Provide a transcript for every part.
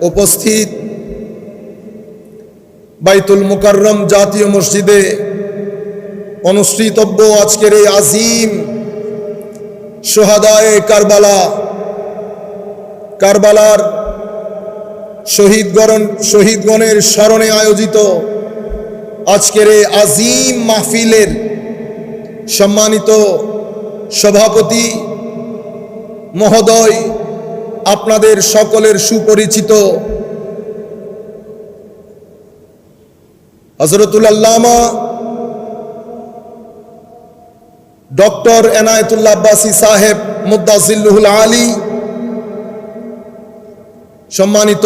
উপস্থিত বাইতুল মুকাররম জাতীয় মসজিদে অনুষ্ঠিতব্য আজকের এই আজিম শুহাদায়ে কারবালার শহীদগণের স্মরণে আয়োজিত আজকের এই আজিম মাহফিলের সম্মানিত সভাপতি মহোদয়, আপনাদের সকলের সুপরিচিত হযরতুল আল্লামা ডক্টর এনায়েতুল্লাহ আব্বাসী সাহেব মুদ্দাজিল্লুহুল আলী, সম্মানিত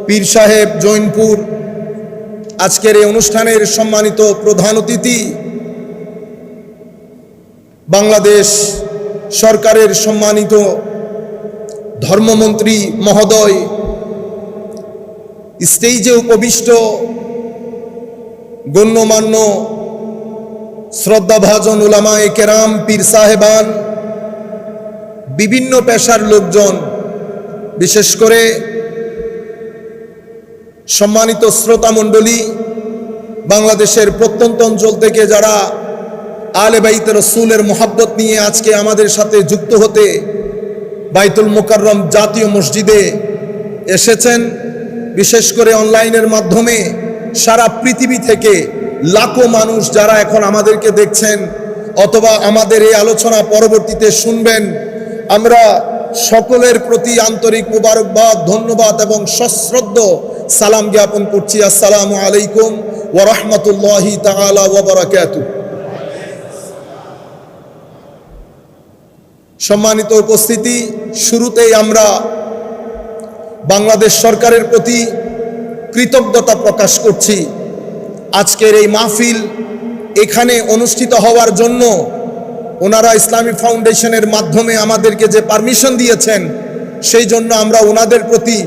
পীর সাহেব জৈনপুর, আজকের এই অনুষ্ঠানের সম্মানিত প্রধান অতিথি, বাংলাদেশ সরকারের সম্মানিত ধর্মমন্ত্রী মহোদয়, স্টেজে উপবিষ্ট গণ্যমান্য শ্রদ্ধাভাজন উলামায়ে কেরাম, পীর সাহেবান, বিভিন্ন পেশার লোকজন, বিশেষ করে সম্মানিত শ্রোতা মণ্ডলী, বাংলাদেশের প্রত্যন্ত অঞ্চল থেকে যারা আলে বাইতে রসুলের মোহাব্বত নিয়ে আজকে আমাদের সাথে যুক্ত হতে বাইতুল মুকাররম জাতীয় মসজিদে এসেছেন, বিশেষ করে অনলাইনের মাধ্যমে সারা পৃথিবী থেকে লাখো মানুষ যারা এখন আমাদেরকে দেখছেন অথবা আমাদের এই আলোচনা পরবর্তীতে শুনবেন, আমরা সকলের প্রতি আন্তরিক মুবারকবাদ, ধন্যবাদ এবং সশ্রদ্ধ সালাম জ্ঞাপন করছি। আসসালামু আলাইকুম ওয়া রাহমাতুল্লাহি তাআলা ওয়া বারাকাতুহু। সম্মানিত উপস্থিতি, শুরুতেই আমরা বাংলাদেশ সরকারের প্রতি কৃতজ্ঞতা প্রকাশ করছি। আজকের এই মাহফিল এখানে অনুষ্ঠিত হওয়ার জন্য ওনারা ইসলামী ফাউন্ডেশনের মাধ্যমে আমাদেরকে যে পারমিশন দিয়েছেন, সেই জন্য আমরা ওনাদের প্রতি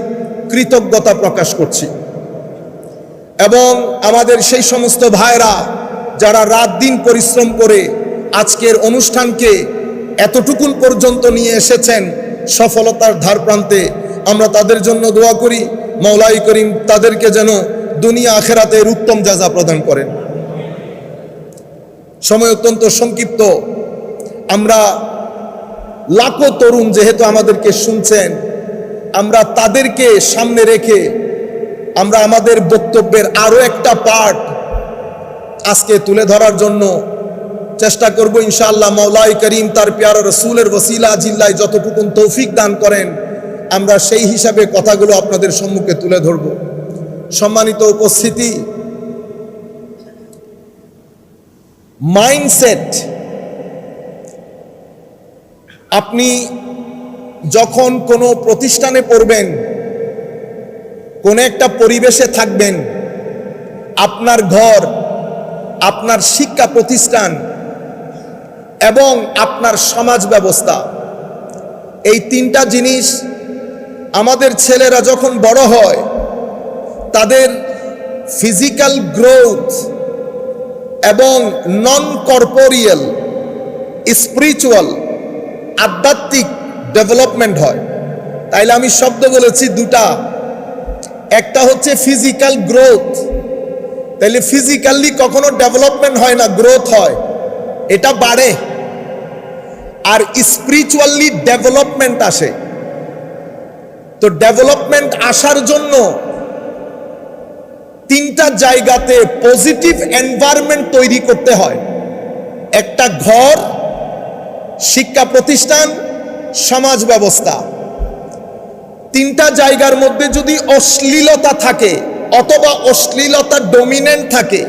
কৃতজ্ঞতা প্রকাশ করছি। এবং আমাদের সেই সমস্ত ভাইরা যারা রাত দিন পরিশ্রম করে আজকের অনুষ্ঠানকে এতটুকুন পর্যন্ত নিয়ে এসেছেন সফলতার ধার প্রান্তে, আমরা তাদের জন্য দোয়া করি মওলাই করিম তাদেরকে যেন দুনিয়া আখেরাতের উত্তম জাযা প্রদান করেন। সময় অত্যন্ত সংক্ষিপ্ত, আমরা লাখো তরুণ যেহেতু আমাদেরকে শুনছেন, আমরা তাদেরকে সামনে রেখে আমরা আমাদের বক্তব্যের আরো একটা পার্ট আজকে তুলে ধরার জন্য চেষ্টা করব ইনশাআল্লাহ। মওলাই করিম তার প্যারা রসুলের ওসিলা জিল্লায় যতটুকুন তৌফিক দান করেন, আমরা সেই হিসাবে কথাগুলো আপনাদের সম্মুখে তুলে ধরব। সম্মানিত উপস্থিতি, মাইন্ডসেট, আপনি যখন কোনো প্রতিষ্ঠানে পড়বেন, কোন একটা পরিবেশে থাকবেন, আপনার ঘর, আপনার শিক্ষা প্রতিষ্ঠান এবং আপনার সমাজ ব্যবস্থা, এই তিনটা জিনিস আমাদের ছেলেরা যখন বড় হয় তাদের ফিজিক্যাল গ্রোথ এবং নন কর্পোরিয়াল স্পিরিচুয়াল আধ্যাত্মিক ডেভেলপমেন্ট হয়। তাইলে আমি শব্দ বলেছি দুটা, একটা হচ্ছে ফিজিক্যাল গ্রোথ, তাইলে ফিজিক্যালি কখনো ডেভেলপমেন্ট হয় না, গ্রোথ হয়, এটা বাড়ে। আর স্পিরিচুয়ালি ডেভেলপমেন্ট আসে। তো ডেভেলপমেন্ট আসার জন্য তিনটা জায়গাতে পজিটিভ এনভায়রনমেন্ট তৈরি করতে হয়। একটা ঘর, শিক্ষা প্রতিষ্ঠান, সমাজ ব্যবস্থা। তিনটা জায়গার মধ্যে যদি অশ্লীলতা থাকে অথবা অশ্লীলতা ডমিনেন্ট থাকে,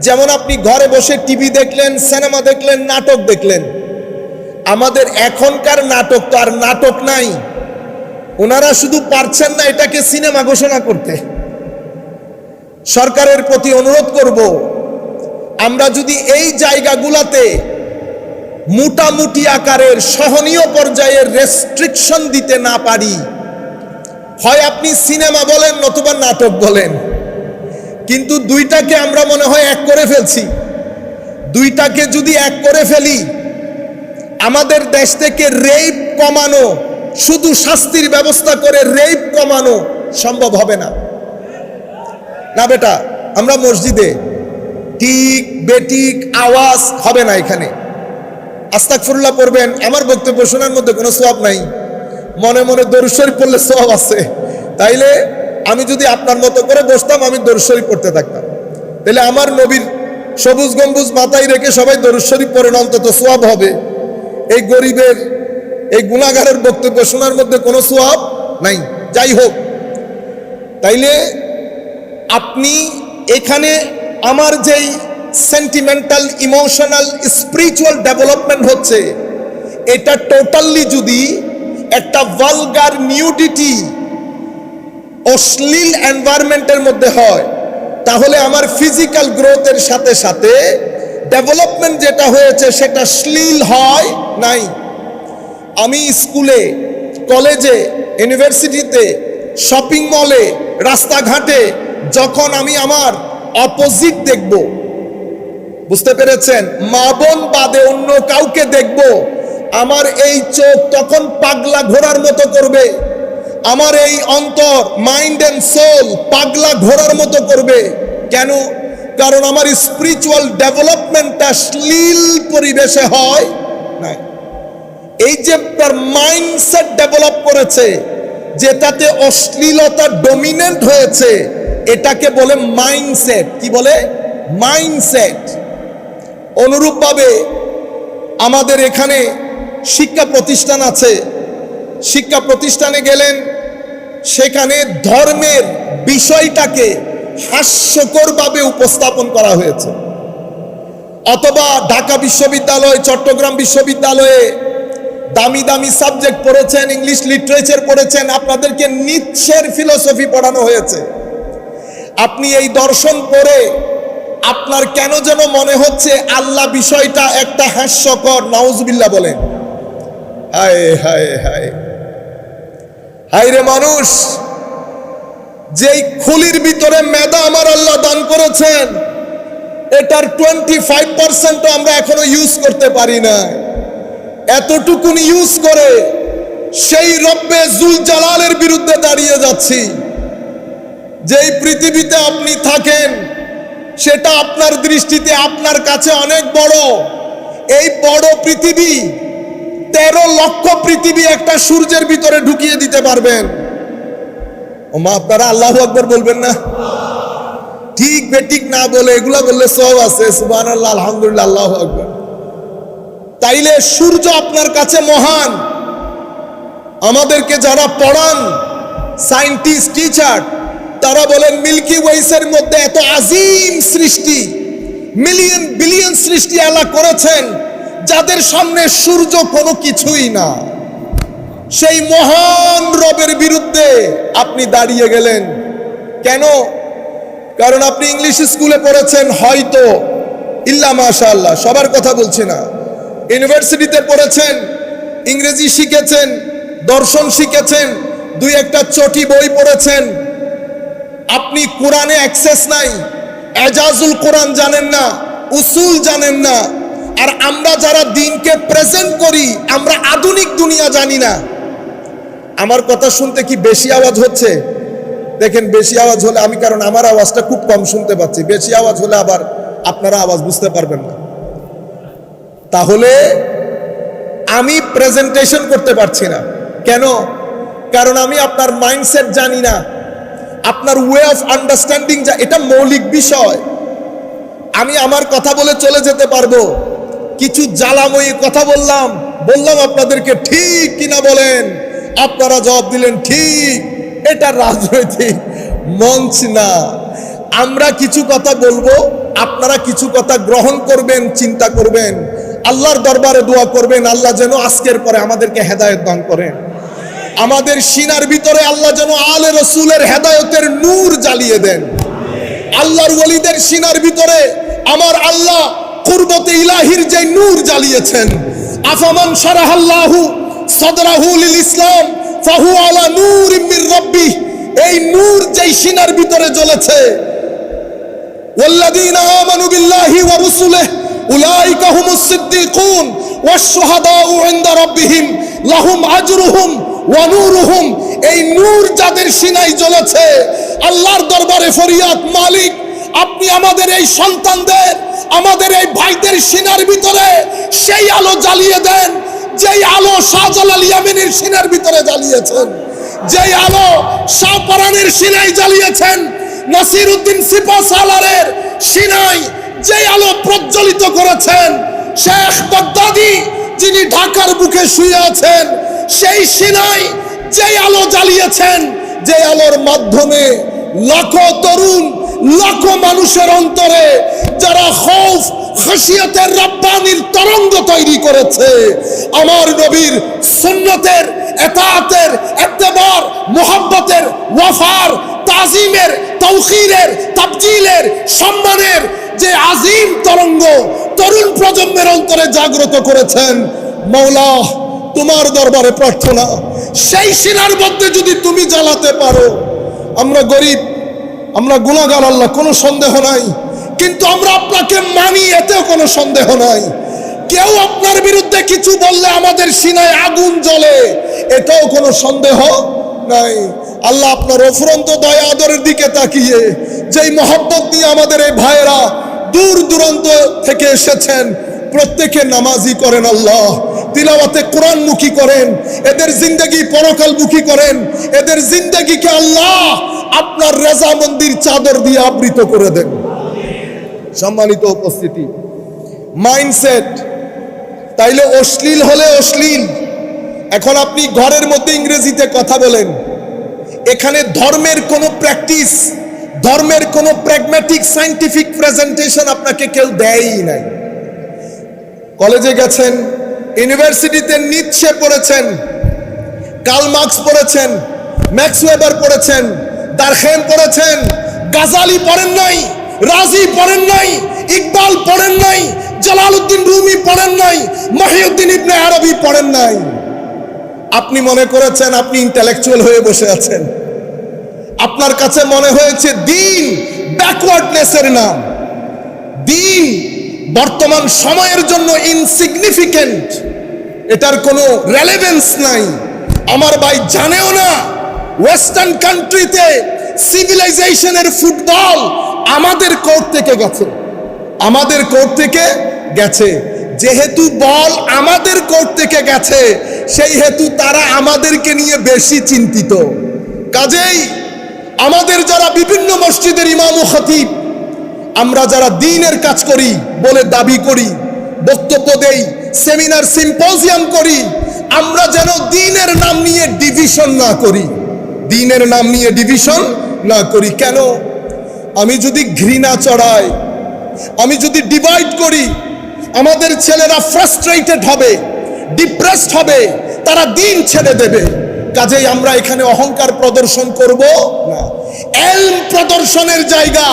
যেমন আপনি ঘরে বসে টিভি দেখলেন, সিনেমা দেখলেন, নাটক দেখলেন, আমাদের এখনকার নাটক তো আর নাটক নাই, ওনারা শুধু পারছেন না এটাকে সিনেমা ঘোষণা করতে। সরকারের প্রতি অনুরোধ করব, আমরা যদি এই জায়গাগুলোতে মোটামুটি আকারের সহনীয় পর্যায়ের রেস্ট্রিকশন দিতে না পারি, হয় আপনি সিনেমা বলেন নতুবা নাটক বলেন, কিন্তু দুইটাকে আমরা মনে হয় এক করে ফেলছি। দুইটাকে যদি এক করে ফেলি, আমাদের দেশ থেকে রেপ কমানো শুধু শাস্তির ব্যবস্থা করে রেপ কমানো সম্ভব হবে না। না বেটা, আমরা মসজিদে ঠিক বেঠিক আওয়াজ হবে না। এখানে আস্তাগফিরুল্লাহ পড়বেন, আমার বক্তব্য শোনার মধ্যে কোনো সওয়াব নাই। মনে মনে দরুদ শরীফ পড়লে সওয়াব আছে। তাইলে আমি যদি আপনার মতো করে বসতাম, আমি দরুদ শরীফ পড়তে থাকতাম, তাহলে আমার নবীর সবুজ গম্বুজ মাথায় রেখে সবাই দরুদ শরীফ পড়েন, অন্তত সওয়াব হবে। এই গরিবের, এই গুনাহগারের বক্তব্য শোনার মধ্যে কোনো সওয়াব নাই। যাই হোক, তাইলে আপনি এখানে আমার যেই সেন্টিমেন্টাল, ইমোশনাল, স্পিরিচুয়াল ডেভেলপমেন্ট হচ্ছে, এটা টোটালি যদি একটা ভালগার নিউডিটি, অশ্লীল এনভায়রনমেন্টের মধ্যে হয়, তাহলে আমার ফিজিক্যাল গ্রোথের সাথে সাথে ডেভেলপমেন্ট যেটা হয়েছে সেটা শ্লীল হয় নাই। আমি স্কুলে, কলেজে, ইউনিভার্সিটিতে, শপিং মলে, রাস্তাঘাটে যখন আমি আমার অপোজিট দেখব, বুঝতে পেরেছেন, মা বোন বাদে অন্য কাউকে দেখব, আমার এই চোখ তখন পাগলা ঘোড়ার মতো করবে, আমার এই অন্তর, মাইন্ড এন্ড সোল পাগলা ঘোড়ার মতো করবে। কেন? কারণ আমার স্পিরিচুয়াল ডেভেলপমেন্টটা শ্লীল পরিবেশে হয় না। এই যে তার মাইন্ডসেট ডেভেলপ করেছে, যেটাতে অশ্লীলতা ডমিনেন্ট হয়েছে, এটাকে বলে মাইন্ডসেট। কি বলে? মাইন্ডসেট। অনুরূপভাবে আমাদের এখানে শিক্ষা প্রতিষ্ঠান আছে, শিক্ষা প্রতিষ্ঠানে গেলেন, সেখানে ধর্মের বিষয়টাকে হাস্যকরভাবে উপস্থাপন করা হয়েছে। অথবা ঢাকা বিশ্ববিদ্যালয়, চট্টগ্রাম বিশ্ববিদ্যালয়ে দামি দামি সাবজেক্ট পড়েছেন, ইংলিশ লিটারেচার পড়েছেন, আপনাদেরকে নিৎসের ফিলোসফি পড়ানো হয়েছে। আপনি এই দর্শন পড়ে আপনার কেন যেন মনে হচ্ছে আল্লাহ বিষয়টা একটা হাস্যকর। নাউজুবিল্লাহ বলেন। হায় হায় হায় হায় রে মানুষ, যেই খুলির ভিতরে মেধা আমার আল্লাহ দান করেছেন, এটার 25% আমরা এখনো ইউজ করতে পারি না। এতটুকুনি ইউজ করে সেই রব্বে জুল জালালের বিরুদ্ধে দাঁড়িয়ে যাচ্ছি। যেই পৃথিবীতে আপনি থাকেন, সেটা আপনার দৃষ্টিতে, আপনার কাছে অনেক বড়। এই বড় পৃথিবী, 13 লক্ষ পৃথিবী একটা সূর্যের ভিতরে ঢুকিয়ে দিতে পারবেন। ও মা, আপনারা আল্লাহু আকবার বলবেন না? ঠিক বেঠিক না বলে, এগুলা বললে সওয়াব আছে। সুবহানাল্লাহ, আলহামদুলিল্লাহ, আল্লাহু আকবার। তাইলে সূর্য আপনার কাছে মহান। আমাদেরকে যারা পড়ান, সায়েন্টিস্ট, টিচার, তারা বলেন মিল্কি ওয়েসের মধ্যে এত আজিম সৃষ্টি, মিলিয়ন বিলিয়ন সৃষ্টি আল্লাহ করেছেন, যাদের সামনে সূর্য কোনো কিছুই না। সেই মহান রবের বিরুদ্ধে আপনি দাঁড়িয়ে গেলেন কেন? কারণ আপনি ইংলিশ স্কুলে পড়েছেন, হয়তো, ইল্লা মাশাআল্লাহ, সবার কথা বলছি না। ইউনিভার্সিটিতে পড়েছেন, ইংরেজি শিখেছেন, দর্শন শিখেছেন, দুই একটা চটি বই পড়েছেন। আপনি কোরআনে অ্যাক্সেস নাই, এজাজুল কোরআন জানেন না, উসুল জানেন না। আর আমরা যারা দিনকে প্রেজেন্ট করি, আমরা আধুনিক দুনিয়া জানি না। আমার কথা শুনতে কি বেশি আওয়াজ হচ্ছে? দেখেন, বেশি আওয়াজ হলে আমি, কারণ আমার আওয়াজটা খুব কম শুনতে পাচ্ছি, বেশি আওয়াজ হলে আবার আপনারা আওয়াজ বুঝতে পারবেন না। তাহলে আমি প্রেজেন্টেশন করতে পারছি না। কেন? কারণ আমি আপনার মাইন্ডসেট জানি না, আপনার ওয়ে অফ আন্ডারস্ট্যান্ডিং, এটা মৌলিক বিষয়। আমি আমার কথা বলে চলে যেতে পারবো, কিছু জ্বালাময়ী কথা বললাম আপনাদেরকে, ঠিক কিনা বলেন? আপনারা জবাব দিলেন ঠিক। এটা রাজনৈতিক মঞ্চ না। আমরা কিছু কথা বলবো, আপনারা কিছু কথা গ্রহণ করবেন, চিন্তা করবেন, আল্লাহর দরবারে দোয়া করবেন, আল্লাহ যেন আজকের পরে আমাদেরকে হেদায়েত দান করেন। আমাদের সিনার ভিতরে আল্লাহ যেন আলে রসুলের হেদায়েতের নূর জ্বালিয়ে দেন। আল্লাহর ওয়ালিদের সিনার ভিতরে আমার আল্লাহ কুরবতে ইলাহির যে নূর জ্বালিয়েছেন, আফামান শারাহাল্লাহু সাদরাহু লিল ইসলাম ফাহু আলা নূরিম মির রাব্বিহ, এই নূর যেই সিনার ভিতরে জ্বলেছে, ওয়াল্লাযীনা আমানু বিল্লাহি ওয়া রাসূলিহি উলাইকা হুমুস সিদ্দিকুন ওয়াশ শুহাদাউ ইনদা রাব্বিহিম লাহুম আজরুহুম ওয়া নূরুহুম, এই নূর যাদের সিনায় জ্বলেছে, আল্লাহর দরবারে ফরিয়াদ, মালিক আপনি আমাদের এই সন্তানদের, আমাদের এই ভাইদের সিনার ভিতরে সেই আলো জ্বালিয়ে দেন যেই আলো শাহজালাল ইয়ামানির সিনার ভিতরে জ্বালিয়েছেন, যেই আলো শাহপরানের সিনায় জ্বালিয়েছেন, নাসিরউদ্দিন সিপাহসালারের সিনায় যেই আলো প্রজ্বলিত করেছেন, শেখ বাগদাদি যিনি ঢাকার বুকে শুয়ে আছেন সেই সিনায় যেই আলো জ্বালিয়েছেন, যে আলোর মাধ্যমে লাখো তরুণ, লাখো মানুষের অন্তরে যারা খৌফ খাশিয়াতের রব্বানির তরঙ্গ তৈরি করেছে, আমার নবীর সুন্নতের, এতাআতের, ইত্তেবার, মুহাব্বতের, ওয়াফার, তাজিমের, তাওকীরের, তাবজিলের, সম্মানের যে আজিম তরঙ্গ তরুণ প্রজন্মের অন্তরে জাগ্রত করেছেন, মাওলা তোমার দরবারে প্রার্থনা সেই সিনার মধ্যে যদি তুমি জ্বালাতে পারো। আমরা গরিব, আমরা গুনাহগার আল্লাহ, কোনো সন্দেহ নাই, কিন্তু আমরা আপনাকে মানি, এতেও কোনো সন্দেহ নাই। কেউ আপনার বিরুদ্ধে কিছু বললে আমাদের সিনায় আগুন জ্বলে, এটাও কোনো সন্দেহ নাই। আল্লাহ আপনার অফুরন্ত দয়া আদরের দিকে তাকিয়ে যেই মহব্বত নিয়ে আমাদের এই ভাইয়েরা দূর দূরান্ত থেকে এসেছেন, প্রত্যেকে নামাজি করেন আল্লাহ, তিলাওয়াতে কোরআন মুখী করেন, এদের জিন্দগি পরকাল মুখী করেন, এদের জিন্দগিকে আল্লাহ আপনার রেজামন্দির চাদর দিয়ে আবৃত করে দেন। সম্মানিত উপস্থিতি, মাইন্ডসেট তাইলে অশ্লীল হলে অশ্লীল। এখন আপনি ঘরের মধ্যে ইংরেজিতে কথা বলেন, এখানে ধর্মের কোনো প্র্যাকটিস, ধর্মের কোনো প্র্যাগম্যাটিক সায়েন্টিফিক প্রেজেন্টেশন আপনাকে কেউ দেয়ই নাই। কলেজে গেছেন, ইউনিভার্সিটিতে নিৎসে পড়েছেন, কার্ল মার্কস পড়েছেন, ম্যাক্স ওয়েবার পড়েছেন, দারখেম পড়েছেন, গাজালি পড়েন নাই, রাজি পড়েন নাই, ইকবাল পড়েন নাই, জালালউদ্দিন রুমি পড়েন নাই, মহিউদ্দিন ইবনে আরবি পড়েন নাই। আপনি মনে করেছেন আপনি ইন্টেলেকচুয়াল হয়ে বসে আছেন। আপনার কাছে মনে হয়েছে দিন ব্যাকওয়ার্ডনেসের নাম, দিন বর্তমান সময়ের জন্য ইনসিগনিফিকেন্ট, এটার কোনো রেলেভেন্স নাই। আমার ভাই জানেও না ওয়েস্টার্ন কান্ট্রিতে সিভিলাইজেশনের ফুটবল আমাদের কোর্ট থেকে গেছে, আমাদের কোর্ট থেকে গেছে। যেহেতু বল আমাদের কোর্ট থেকে গেছে, সেই হেতু তারা আমাদেরকে নিয়ে বেশি চিন্তিত। কাজেই আমাদের যারা বিভিন্ন মসজিদের ইমাম ও খতিব, আমরা যারা দ্বীনের কাজ করি বলে দাবি করি, বক্তব্য দেই, সেমিনার সিম্পোজিয়াম করি, আমরা যেন দ্বীনের নাম নিয়ে ডিভিশন না করি, দ্বীনের নাম নিয়ে ডিভিশন না করি। কেন? আমি যদি ঘৃণা চড়াই, আমি যদি ডিভাইড করি, আমাদের ছেলেরা ফ্রাস্ট্রেটেড হবে, ডিপ্রেসড হবে, তারা দ্বীন ছেড়ে দেবে। কাজেই আমরা এখানে অহংকার প্রদর্শন করব না। এলম প্রদর্শনের জায়গা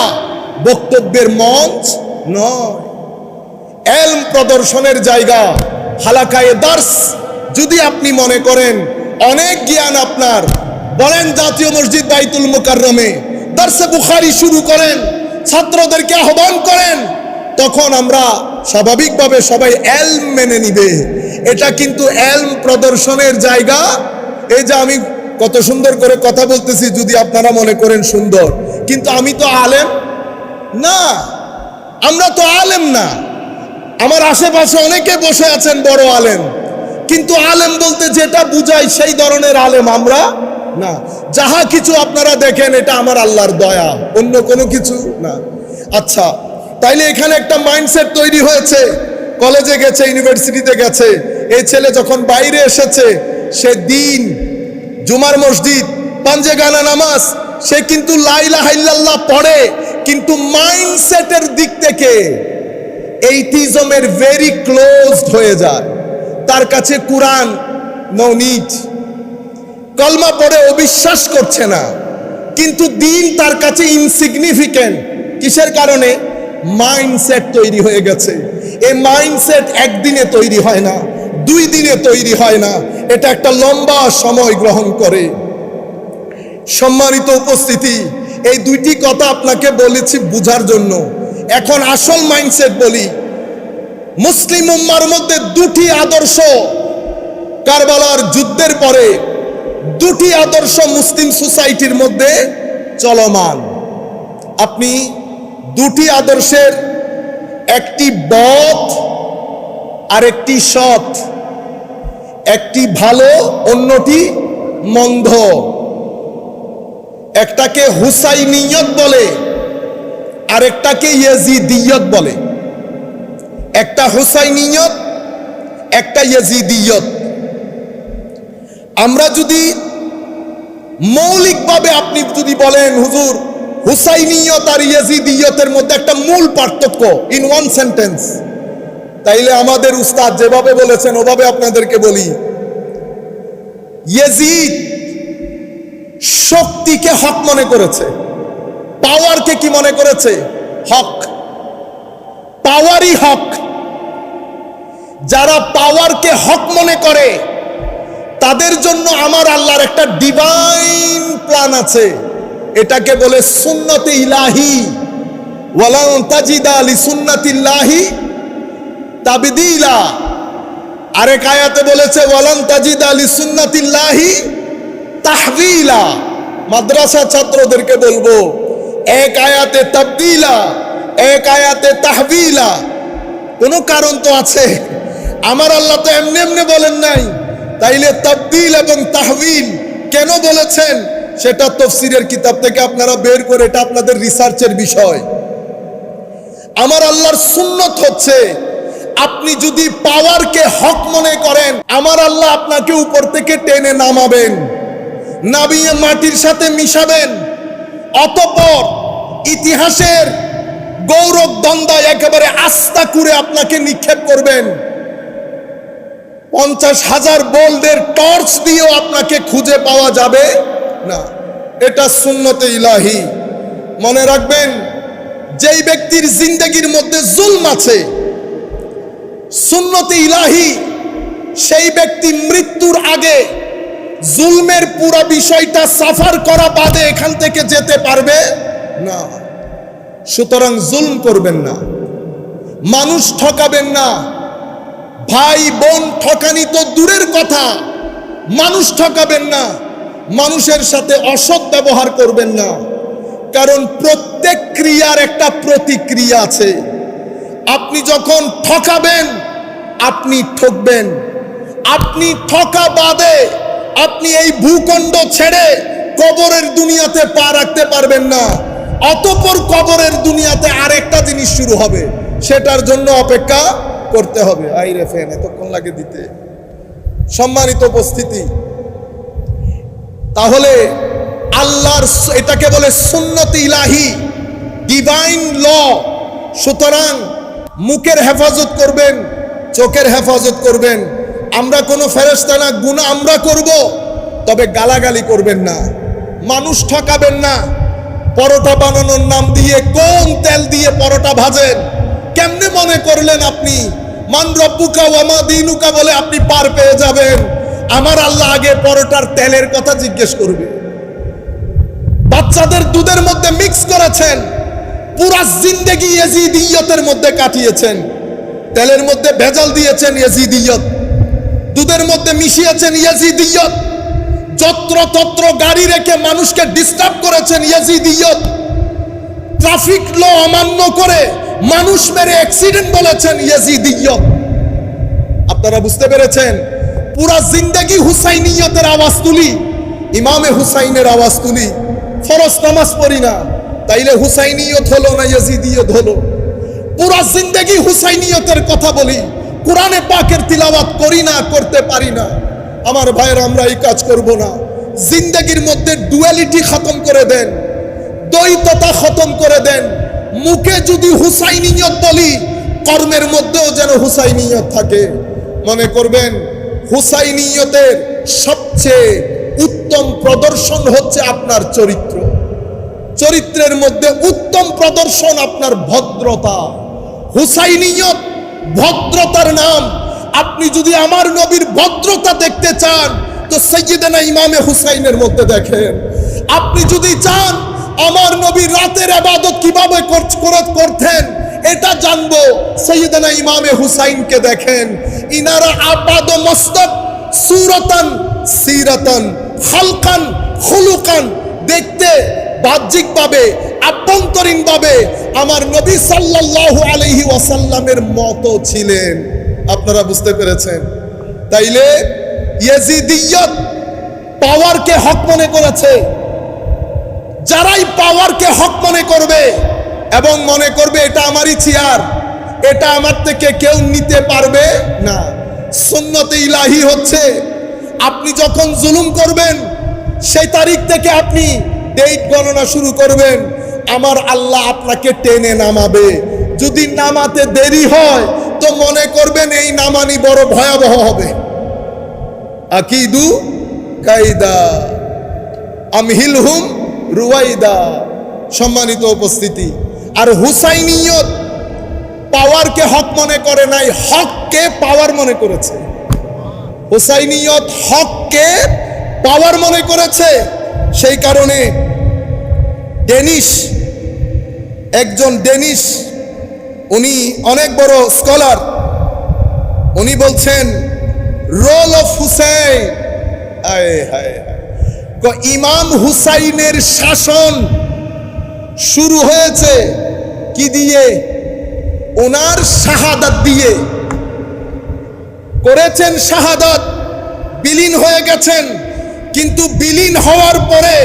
বক্তব্যের মঞ্চ নয়, এলম প্রদর্শনের জায়গা হালাকায়ে দার্স। যদি আপনি মনে করেন অনেক জ্ঞান আপনার, বলেন জাতীয় মসজিদ বাইতুল মুকাররমে দার্সে বুখারী শুরু করেন, ছাত্রদেরকে আহ্বান করেন, তখন আমরা স্বাভাবিকভাবে সবাই এলম মেনে নিবে। এটা কিন্তু এলম প্রদর্শনের জায়গা। এই যে আমি কত সুন্দর করে কথা বলতেছি, যদি আপনারা মনে করেন সুন্দর, কিন্তু আমি তো আলেম না, আমরা তো আলেম না। আমার আশেপাশে অনেকে বসে আছেন বড় আলেম, কিন্তু আলেম বলতে যেটা বুঝায় সেই ধরনের আলেম আমরা না। যাহা কিছু আপনারা দেখেন এটা আমার আল্লাহর দয়া, অন্য কোনো কিছু না। আচ্ছা, তাইলে এখানে একটা মাইন্ডসেট তৈরি হয়েছে, কলেজে গেছে, ইউনিভার্সিটিতে গেছে, এই ছেলে যখন বাইরে এসেছে, সে দিন, জুমার মসজিদ, পাঞ্জে গানা নামাজ, সে কিন্তু লা ইলাহা ইল্লাল্লাহ পড়ে, কিন্তু মাইন্ডসেটের দিক থেকে এইটিজমের ভেরি ক্লোজড হয়ে যায়। তার কাছে কুরআন নো নিড, কলমা পড়ে অবিশ্বাস করছে না, কিন্তু দিন তার কাছে ইনসিগনিফিকেন্ট। কিসের কারণে? মাইন্ডসেট তৈরি হয়ে গেছে। এই মাইন্ডসেট একদিনে তৈরি হয় না, 2 দিনে তৈরি হয় না, এটা একটা লম্বা সময় গ্রহণ করে। সম্মানিত উপস্থিতি, এই দুইটি কথা আপনাকে বলেছি বুঝার জন্য। এখন আসল মাইন্ডসেট বলি। মুসলিম উম্মার মধ্যে 2টি আদর্শ কারবালার যুদ্ধের পরে দুটি আদর্শ মুসলিম সোসাইটির মধ্যে চলমান। আপনি দুটি আদর্শের একটি বদ আর একটি সৎ, একটি ভালো অন্যটি মন্দ, একটাকে হুসাইনিয়ত বলে আরেকটাকে ইয়াজিদিয়ত বলে। একটা হুসাইনিয়ত, একটা ইয়াজিদিয়ত। আমরা যদি মৌলিকভাবে আপনি যদি বলেন হুজুর হুসাইনিয়ত আর ইয়াজিদিয়তের মধ্যে একটা মূল পার্থক্য ইন ওয়ান সেন্টেন্স, তাইলে আমাদের উস্তাদ যেভাবে বলেছেন ওভাবে আপনাদেরকে বলি। ইয়াজিদ শক্তিকে হক মনে করেছে, পাওয়ারকে কি মনে করেছে? হক। পাওয়ারই হক। যারা পাওয়ারকে হক মনে করে তাদের জন্য আমার আল্লাহর একটা ডিভাইন প্ল্যান আছে, এটাকে বলে সুন্নতে ইলাহি। ওয়ালান তাজিদা লিসুন্নাতিল্লাহি তাবদীলা। আরেক আয়াতে বলেছে ওয়ালান তাজিদা লিসুন্নাতিল্লাহি তাহবিলা। মাদ্রাসা ছাত্রদেরকে বলবো, এক আয়াতে তাবদীলা, এক আয়াতে তাহবিলা। কোনো কারণ তো আছে, আমার আল্লাহ তো এমনি এমনি বলেন নাই। তাইলে তাবদীল এবং তাহবিল কেন বলেছেন সেটা তাফসীরের কিতাব থেকে আপনারা বের করে, এটা আপনাদের রিসার্চের বিষয়। আমার আল্লাহর সুন্নত হচ্ছে আপনি যদি পাওয়ারকে হক মনে করেন, আমার আল্লাহ আপনাকে উপর থেকে টেনে নামাবেন, নামিয়ে মাটির সাথে মিশাবেন, অতঃপর ইতিহাসের গৌরব দ্বন্দ্বায় একেবারে আস্থা করে আপনাকে নিক্ষেপ করবেন। 50,000 বোল্ডের টর্চ দিয়েও আপনাকে খুঁজে পাওয়া যাবে না। এটা সুন্নতে ইলাহি। মনে রাখবেন, যেই ব্যক্তির জিন্দেগির মধ্যে জুলম আছে, সুন্নতে ইলাহি, সেই ব্যক্তি মৃত্যুর আগে জুলমের পুরো বিষয়টা সাফার করা বাদে এখান থেকে যেতে পারবে না। সুতরাং জুলম করবেন না, মানুষ ঠকাবেন না। ভাই বোন ঠকানি তো দূরের কথা, মানুষ ঠকাবেন না, মানুষের সাথে অসৎ ব্যবহার করবেন না। কারণ প্রত্যেক ক্রিয়ার একটা প্রতিক্রিয়া আছে। আপনি যখন ঠকাবেন আপনি ঠকবেন। আপনি ঠকা বাদে আপনি এই ভূখণ্ড ছেড়ে কবরের দুনিয়াতে পা রাখতে পারবেন না। অতঃপর কবরের দুনিয়াতে আরেকটা জিনিস শুরু হবে, সেটার জন্য অপেক্ষা করতে হবে। আইরে ফ্যান এতক্ষণ লাগে দিতে। সম্মানিত উপস্থিতি, তাহলে আল্লাহর এটাকে বলে সুন্নতে ইলাহি, ডিভাইন ল। সুতরাং মুখের হেফাজত করবেন, চোখের হেফাজত করবেন। আমরা কোনো ফেরেশতা না, গুনাহ আমরা করব, তবে গালাগালি করবেন না, মানুষ ঠকাবেন না। পরোটা বানানোর নাম দিয়ে কোন তেল দিয়ে পরোটা ভাজেন? কেমনে মনে করলেন আপনি মান রব্বুকা ওয়া মা দীনুকা বলে আপনি পার পেয়ে যাবেন? আমার আল্লাহ আগে পরোটার তেলের কথা জিজ্ঞেস করবে। বাচ্চাদের দুধের মধ্যে মিক্স করেছেন, পুরা জিন্দেগি ইয়াজিদিয়তের মধ্যে কাটিয়েছেন। তেলের মধ্যে ভেজাল দিয়েছেন ইয়াজিদিয়ত, দুধের মধ্যে মিশিয়েছেন ইয়াজিদিয়ত, যত্রতত্র গাড়ি রেখে মানুষকে ডিস্টার্ব করেছেন ইয়াজিদিয়ত, ট্রাফিক ল অমান্য করে মানুষ মেরে অ্যাক্সিডেন্ট বলেছেন ইয়াজিদিয়ত। আপনারা বুঝতে পেরেছেন? পুরা জিন্দেগি হুসাইনিয়তের আওয়াজ তুলি, ইমামে হুসাইনের আওয়াজ তুলি, ফরজ নামাজ পড়ি না, তাইলে হুসাইনিয়ত হলো না ইয়াজিদিয়ত হলো? পুরা জিন্দেগি হুসাইনিয়তের কথা বলি, কোরআনে পাকের তিলাওয়াত করি না, করতে পারি না। আমার ভাইয়ের, আমরা এই কাজ করব না। জিন্দেগির মধ্যে ডুয়ালিটি খতম করে দেন, দ্বৈততা খতম করে দেন। মুখে যদি হুসাইনিয়ত বলি, কর্মের মধ্যেও যেন হুসাইনিয়ত থাকে। মনে করবেন হুসাইনিয়তের সবচেয়ে উত্তম প্রদর্শন হচ্ছে আপনার চরিত্র। চরিত্রের মধ্যে উত্তম প্রদর্শন আপনার ভদ্রতা। হুসাইনিয়ত ভদ্রতার নাম। আপনি যদি আমার নবীর ভদ্রতা দেখতে চান তো সাইয়্যিদানা ইমামে হুসাইনের মধ্যে দেখেন। আপনি যদি চান আমার নবী রাতের ইবাদত কিভাবে করতেন এটা জানবো, সাইয়্যিদানা ইমামে হুসাইনকে দেখেন। ইনারা আপাদ মস্তক সুরতান সিরাতান খালকান খুলুকান, দেখতে বাহ্যিকভাবে আভ্যন্তরীণভাবে আমার নবী সাল্লাল্লাহু আলাইহি ওয়াসাল্লামের মতো ছিলেন। আপনারা বুঝতে পেরেছেন? তাইলে ইয়াজিদিয়ত পাওয়ারকে হক মনে করেছে। যারাই পাওয়ারকে হক মনে করবে এবং মনে করবে এটা আমারই চেয়ার, এটা আমার থেকে কেউ নিতে পারবে না, সুন্নতে ইলাহি হচ্ছে আপনি যখন জুলুম করবেন সেই তারিখ থেকে আপনি ডেট গণনা শুরু করবেন, আমার আল্লাহ আপনাকে টেনে নামাবে। যদি নামাতে দেরি হয় তো মনে করবেন এই নামানি বড় ভয়াবহ হবে। আকিদু কাইদা আমহিলহুম রুয়াইদা। সম্মানিত উপস্থিতি, আর হুসাইনিয়ত পাওয়ারকে হক মনে করে নাই, হককে পাওয়ার মনে করেছে। হুসাইনিয়ত হককে পাওয়ার মনে করেছে। সেই কারণে একজন ডেনিশ উনি অনেক বড় স্কলার, উনি বলছেন রোল অফ হুসাইন, ইমাম হুসাইনের শাসন শুরু হয়েছে কি দিয়ে? ওনার শাহাদাত দিয়ে। করেছেন শাহাদাত, বিলীন হয়ে গেছেন, কিন্তু বিলীন হওয়ার পরে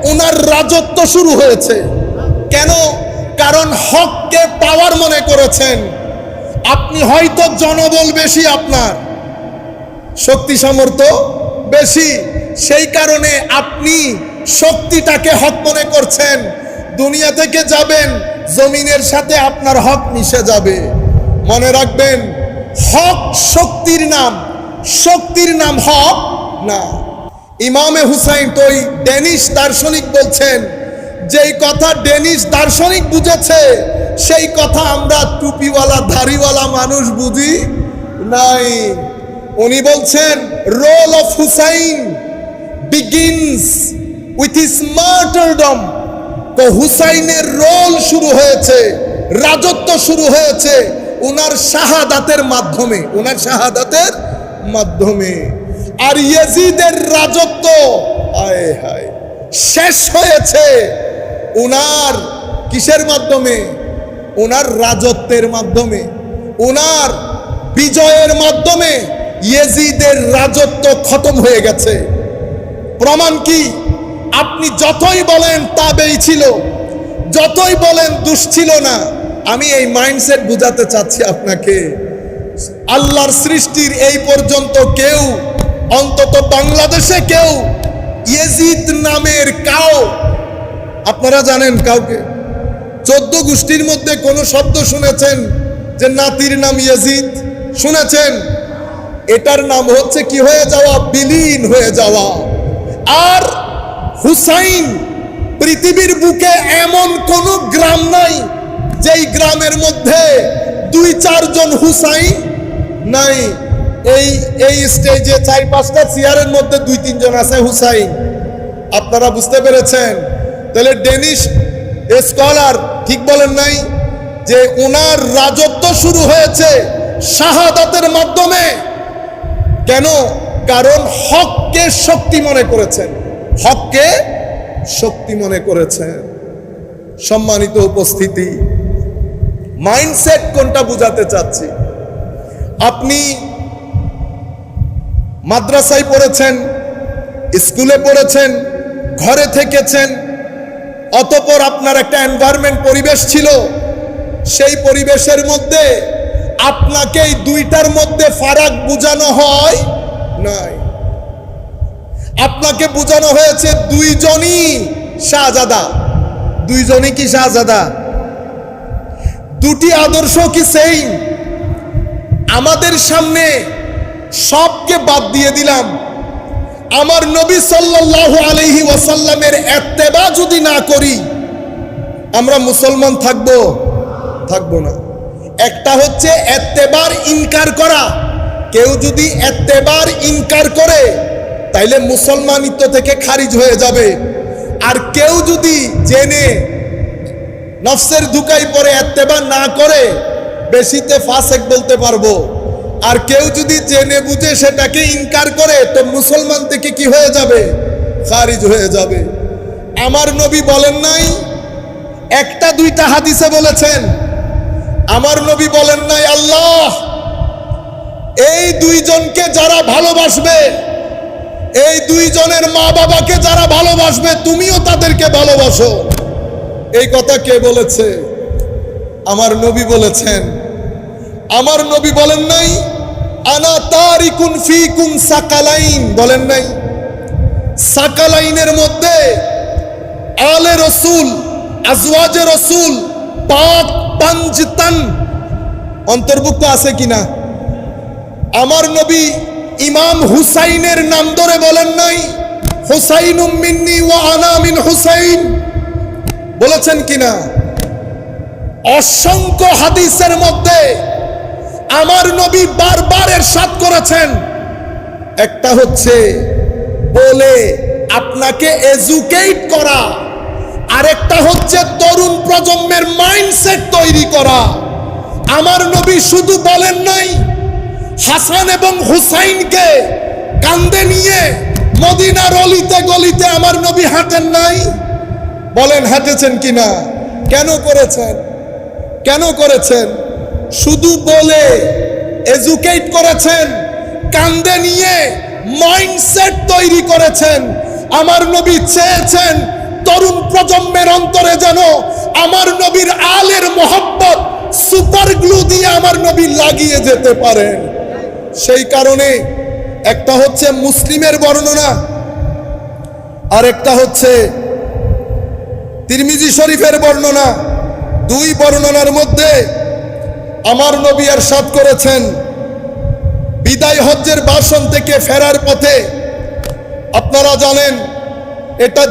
ওনার রাজত্ব শুরু হয়েছে। কেন? কারণ হককে পাওয়ার মনে করেছেন। আপনি হয়তো জনবল বেশি, আপনার শক্তি সামর্থ্য বেশি, সেই কারণে আপনি শক্তিটাকে হক মনে করছেন। দুনিয়া থেকে যাবেন, জমিনের সাথে আপনার হক মিশে যাবে। মনে রাখবেন, হক শক্তির নাম, শক্তির নাম হক না। ইমামে হুসাইন তো ওই ডেনিশ দার্শনিক বলছেন, যেই কথা ডেনিশ দার্শনিক বুঝেছে সেই কথা আমরা টুপিওয়ালা দাড়িওয়ালা মানুষ বুঝি নাই। উনি বলছেন role of Hussain begins with his martyrdom। তো হুসাইনের রোল শুরু হয়েছে, রাজত্ব শুরু হয়েছে ওনার শাহাদাতের মাধ্যমে, ওনার শাহাদাতের মাধ্যমে। আর ইয়াজিদের রাজত্ব আয় হায় শেষ হয়েছে ওনার কিসের মাধ্যমে? ওনার রাজত্বের মাধ্যমে, ওনার বিজয়ের মাধ্যমে ইয়াজিদের রাজত্ব খতম হয়ে গেছে। প্রমাণ কি? আপনি যতই বলেন তাবেই ছিল, যতই বলেন দুষ ছিল না, আমি এই মাইন্ডসেট বুঝাতে চাচ্ছি আপনাকে। আল্লাহর সৃষ্টির এই পর্যন্ত কেউ, অন্তত বাংলাদেশে কেউ ইয়াজিদ নামের আপনারা জানেন কাউকে? 14 গোষ্ঠীর মধ্যে কোন শব্দ শুনেছেন যে নাতির নাম ইয়াজিদ? শুনেছেন? এটার নাম হচ্ছে কি হয়ে যাওয়া? বিলীন হয়ে যাওয়া। আর হুসাইন, পৃথিবীর বুকে এমন কোন গ্রাম নাই যেই গ্রামের মধ্যে 2-4 জন হুসাইন নাই। এই স্টেজে 4-5টা চেয়ারের মধ্যে 2-3 জন আছে হুসাইন। আপনারা বুঝতে পেরেছেন? তাহলে ডেনিশ স্কলার ঠিক বলেন নাই যে ওনার রাজত্ব শুরু হয়েছে শাহাদাতের মাধ্যমে। কেন? কারণ হককে শক্তি মনে করেছেন, হককে শক্তি মনে করেছেন। সম্মানিত উপস্থিতি, মাইন্ডসেট কোনটা বুঝাতে চাচ্ছি? আপনি মাদ্রাসায় পড়েছেন, স্কুলে পড়েছেন, ঘরে থেকেছেন, অতঃপর আপনার একটা এনভায়রনমেন্ট, পরিবেশ ছিল। সেই পরিবেশের মধ্যে আপনাকে এই দুইটার মধ্যে ফারাক বোঝানো হয় নাই। আপনাকে বোঝানো হয়েছে দুইজনই শাহজাদা। দুইজনই কি শাহজাদা? দুটি আদর্শ কি সেইম? আমাদের সামনে সবকে বাদ দিয়ে দিলাম, আমার নবী সাল্লাল্লাহু আলাইহি ওয়াসাল্লামের ইত্তেবা যদি না করি আমরা মুসলমান থাকবো না। একটা হচ্ছে ইত্তেবার ইনকার করা। কেউ যদি ইত্তেবার ইনকার করে তাইলে মুসলমানিত্ব থেকে খারিজ হয়ে যাবে। আর কেউ যদি জেনে নফসের ধোঁকাই পড়ে ইত্তেবা না করে, বেশিতে ফাসেক বলতে পারবো। আর কেউ যদি জেনে বুঝে সেটাকে ইনকার করে তো মুসলমান থেকে কি হয়ে যাবে? খারিজ হয়ে যাবে। আমার নবী বলেন নাই, একটা দুইটা হাদিসে বলেছেন। আমার নবী বলেন নাই আল্লাহ এই দুইজনকে যারা ভালোবাসবে, এই দুইজনের মা বাবাকে যারা ভালোবাসবে, তুমিও তাদেরকে ভালোবাসো। এই কথা কে বলেছে? আমার নবী বলেছেন। আমার নবী বলেন নাই আনা তারিকুন ফিকুম সাকালাইন, বলেন নাই? সাকালাইনের মধ্যে আলে রসুল, আজওয়াজে রসুল, পাক পাঞ্জতান অন্তর্ভুক্ত আছে কিনা? আমার নবী ইমাম হুসাইনের নাম ধরে বলেন নাই হুসাইনুম মিন্নি ওয়া আনা মিন হুসাইন, বলেছেন কিনা? অসংখ্য হাদিসের মধ্যে আমার নবী বারবার ইরশাদ করেছেন, একটা হচ্ছে বলে আপনাকে এডুকেট করা, আরেকটা হচ্ছে তরুণ প্রজন্মের মাইন্ডসেট তৈরি করা। আমার নবী শুধু বলেন নাই হাসান এবং হুসাইনকে কাঁধে নিয়ে মদিনার অলিতে গলিতে আমার নবী হাঁটেন নাই? বলেন হাঁটেছেন কিনা? কেন করেছেন? কেন করেছেন? শুধু বলে এডুকেট করেছেন, কাঁধে নিয়ে মাইন্ডসেট তৈরি করেছেন। আমার নবী চেয়েছেন তরুণ প্রজন্মের অন্তরে যেন আমার নবীর আলের মোহাব্বত সুপার গ্লু দিয়ে আমার নবী লাগিয়ে যেতে পারেন। সেই কারণে একটা হচ্ছে মুসলিমের বর্ণনা, আর একটা হচ্ছে তিরমিজি শরীফের বর্ণনা। দুই বর্ণনার মধ্যে আমার নবী ইরশাদ করেছেন, বিদায় হজ্জের ভাষণ থেকে ফেরার পথে, আপনারা জানেন এটা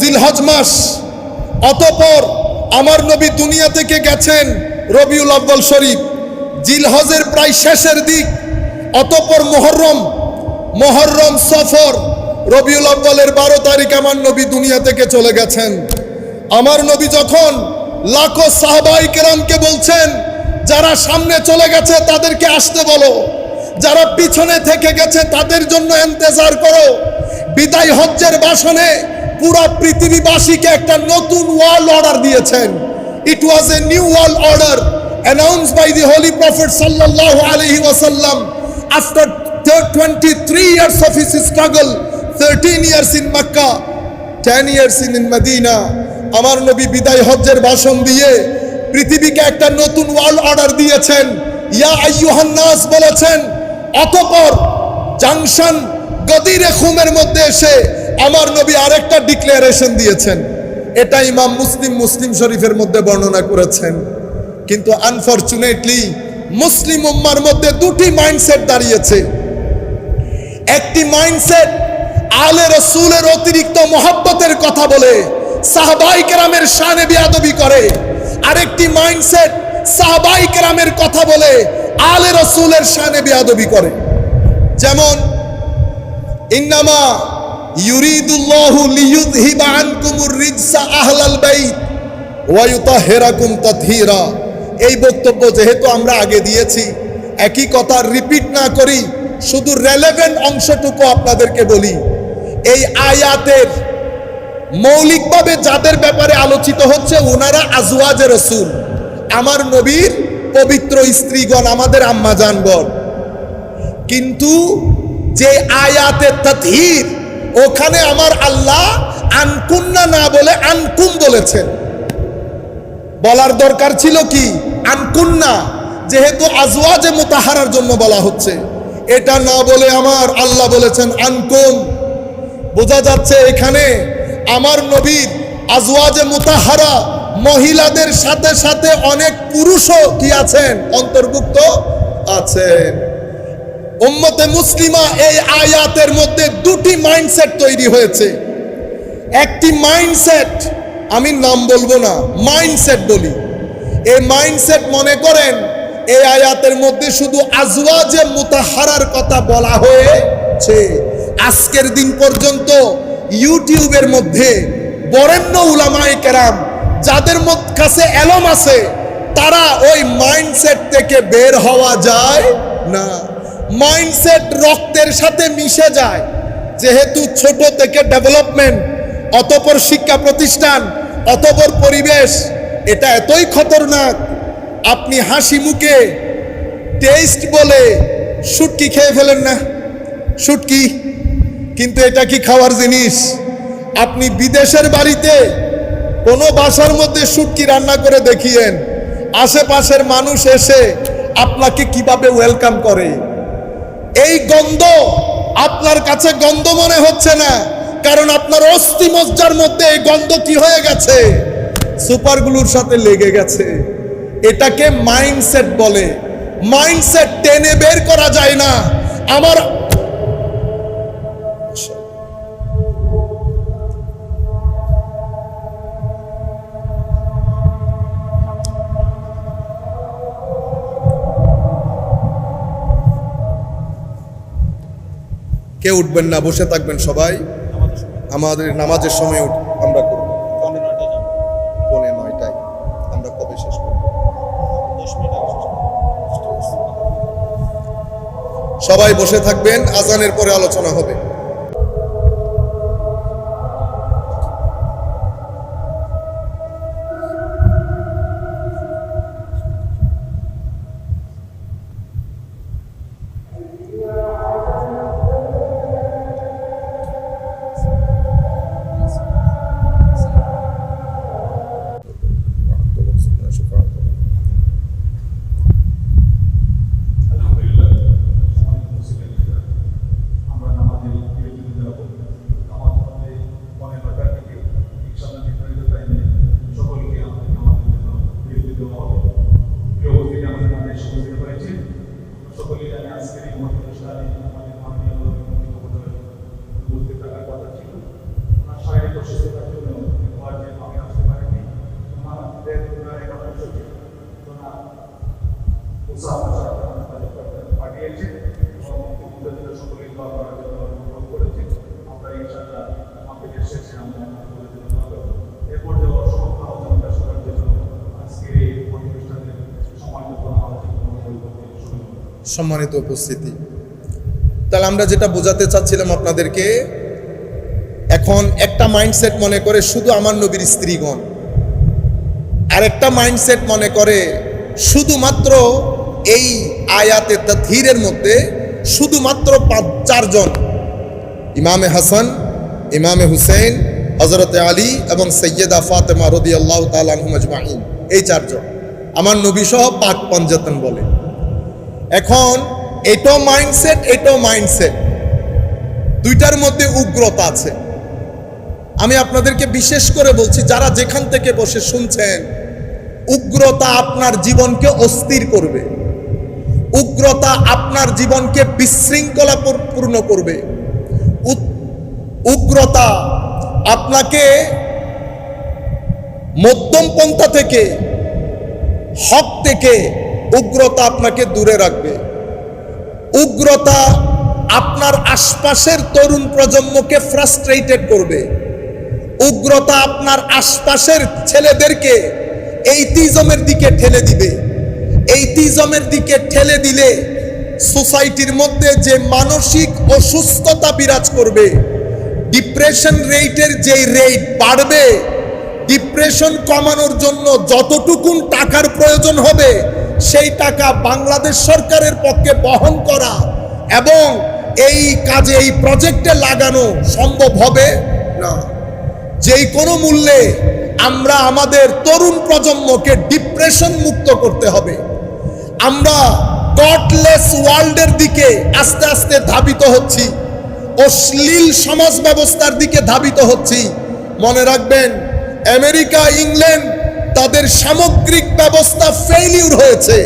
জিলহজ মাস, অতঃপর আমার নবী দুনিয়া থেকে গেছেন রবিউল আউয়াল শরীফ, জিলহজের প্রায় শেষের দিক, অতঃপর মুহররম, সফর, রবিউল আউয়ালের 12 তারিখ আমার নবী দুনিয়া থেকে চলে গেছেন। আমার নবী যখন লাখো সাহাবায়ে কেরামকে বলছেন, যারা সামনে চলে গেছে তাদেরকে আসতে বলো, যারা পিছনে থেকে গেছে তাদের জন্য ইন্তজার করো। বিদায় হজ্জের ভাষণে পুরা পৃথিবীবাসীকে একটা নতুন ওয়ার্ল্ড অর্ডার দিয়েছেন। It was a new world order announced by the Holy Prophet sallallahu alaihi wasallam after 23 years of his struggle, 13 years in Makkah, 10 years in Medina. আমার নবী বিদায় হজ্জের ভাষণ দিয়ে পৃথিবীকে একটা নতুন ওয়ার্ল্ড অর্ডার দিয়েছেন। ইয়া আইয়ুহান নাস বলেছেন। অতঃপর জাংশন গদিরে খুমের মধ্যে এসে আমার নবী আরেকটা ডিক্লারেশন দিয়েছেন। এটা ইমাম মুসলিম শরীফের মধ্যে বর্ণনা করেছেন। কিন্তু আনফরচুনেটলি মুসলিম উম্মার মধ্যে দুটি মাইন্ডসেট দাঁড়িয়েছে। একটি মাইন্ডসেট আলে রাসূলের অতিরিক্ত মহব্বতের কথা বলে সাহাবায়ে কেরামের শানে বেয়াদবি করে, আরেকটি মাইন্ডসেট সাহাবায়ে কেরামের কথা বলে আলে রাসূলের শানে বেয়াদবি করে। যেমন ইন্নামা ইউরিদুল্লাহু লিইয়ুযহিবা আনকুমুর রিজসা আহলাল বাইত ওয়া ইউতাহহিরাকুম তাতহীরা। এই বক্তব্য যেহেতু আমরা আগে দিয়েছি, একই কথা রিপিট না করি, শুধু রেলেভেন্ট অংশটুকু আপনাদেরকে বলি। এই আয়াতের মৌলিকভাবে যাদের ব্যাপারে আলোচিত হচ্ছে ওনারা আজওয়াজে রাসূল, আমার নবীর পবিত্র স্ত্রীগণ, আমাদের আম্মা জানগণ। কিন্তু যে আয়াতে তাতহীর, ওখানে আমার আল্লাহ আনকুন্না না বলে আনকুম বলেছেন। বলার দরকার ছিল কি আনকুন্না, যেহেতু আজওয়াজে মুতাহারার জন্য বলা হচ্ছে। এটা না বলে আমার আল্লাহ বলেছেন আনকুম। বোঝা যাচ্ছে এখানে আমার নবীর আজওয়াজে মুতাহারা মহিলাদের সাথে সাথে অনেক পুরুষও কি আছেন, অন্তর্ভুক্ত আছেন। উম্মতে মুসলিমা এই আয়াতের মধ্যে দুটি মাইন্ডসেট তৈরি হয়েছে। একটি মাইন্ডসেট, আমি নাম বলবো না, মাইন্ডসেট বলি। এই মাইন্ডসেট মনে করেন এই আয়াতের মধ্যে শুধু আজওয়াজে মুতাহারার কথা বলা হয়েছে। আজকের দিন পর্যন্ত ইউটিউবের মধ্যে বরেণ্য উলামায়ে কেরাম যাদের কাছে এলম আছে, তারা ওই মাইন্ডসেট থেকে বের হওয়া যায় না। মাইন্ডসেট রক্তের সাথে মিশে যায়। যেহেতু ছোট থেকে ডেভেলপমেন্ট, অতঃপর শিক্ষা প্রতিষ্ঠান, অতঃপর পরিবেশ, এটা এতই খতরনাক, আপনি হাসি মুখে টেস্ট বলে শুটকি খেয়ে ফেলেন না, শুটকি, কিন্তু এটা কি খাওয়ার জিনিস? আপনি বিদেশের বাড়িতে কোনো বাসার মধ্যে শুটকি রান্না করে দেখিয়েন, আশেপাশের মানুষ এসে আপনাকে কিভাবে ওয়েলকাম করে। এই গন্ধ আপনার কাছে গন্ধ মনে হচ্ছে না, কারণ আপনার অস্থি মজ্জার মধ্যে এই গন্ধ কি হয়ে গেছে? সুপারগ্লুর সাথে লেগে গেছে। এটাকে মাইন্ডসেট বলে। মাইন্ডসেট টেনে বের করা যায় না। আমার কেউ উঠবেন না, বসে থাকবেন সবাই। আমাদের নামাজের সময় আমরা করব 9:30 আমরা কবে শেষ করব? 10 মিনিট আগে শেষ করব। সবাই বসে থাকবেন, আজানের পরে আলোচনা হবে। সম্মানিত উপস্থিতি, তাহলে আমরা যেটা বোঝাতে চাচ্ছিলাম আপনাদেরকে, এখন একটা মাইন্ডসেট মনে করে শুধু আমার নবীর স্ত্রীগণ, আর একটা মাইন্ডসেট মনে করে শুধুমাত্র এই আয়াতে তাথহীরের মধ্যে শুধুমাত্র 5-4 জন, ইমামে হাসান, ইমামে হুসেন, হযরতে আলী এবং সৈয়দা ফাতেমা রাদিয়াল্লাহু তাআলা আনহুম আজমাইন, এই 4 জন আমার নবী সহ পাক পঞ্জাতন বলে। এখন এটাও মাইন্ডসেট, এটাও মাইন্ডসেট, দুইটার মধ্যে উগ্রতা আছে। আমি আপনাদেরকে বিশেষ করে বলছি, যারা যেখান থেকে বসে শুনছেন, উগ্রতা আপনার জীবনকে অস্থির করবে, উগ্রতা আপনার জীবনকে বিশৃঙ্খলা পূর্ণ করবে, উগ্রতা আপনাকে মধ্যম পন্থা থেকে, হক থেকে উগ্রতা আপনাকে দূরে রাখবে। উগ্রতা আপনার আশপাশের তরুণ প্রজন্মকে ফ্রাস্ট্রেটেড করবে। উগ্রতা আপনার আশপাশের ছেলেদেরকে এইটিজমের দিকে ঠেলে দিবে। এইটিজমের দিকে ঠেলে দিলে সোসাইটির মধ্যে যে মানসিক অসুস্থতা বিরাজ করবে, ডিপ্রেশন রেটের যে রেট বাড়বে, ডিপ্রেশন কমানোর জন্য যতটুকুন টাকার প্রয়োজন হবে সেই টাকা বাংলাদেশ সরকারের পক্ষে বহন করা এবং এই কাজে, এই প্রজেক্টে লাগানো সম্ভব হবে না। যেই কোনো মূল্যে আমরা আমাদের তরুণ প্রজন্মকে ডিপ্রেশন মুক্ত করতে হবে। আমরা গডলেস ওয়ার্ল্ডের দিকে আস্তে আস্তে ধাবিত হচ্ছি, অশ্লীল সমাজ ব্যবস্থার দিকে ধাবিত হচ্ছি। মনে রাখবেন, আমেরিকা, ইংল্যান্ড তাদের সামগ্রিক ব্যবস্থা ফেইলিউর হয়েছে,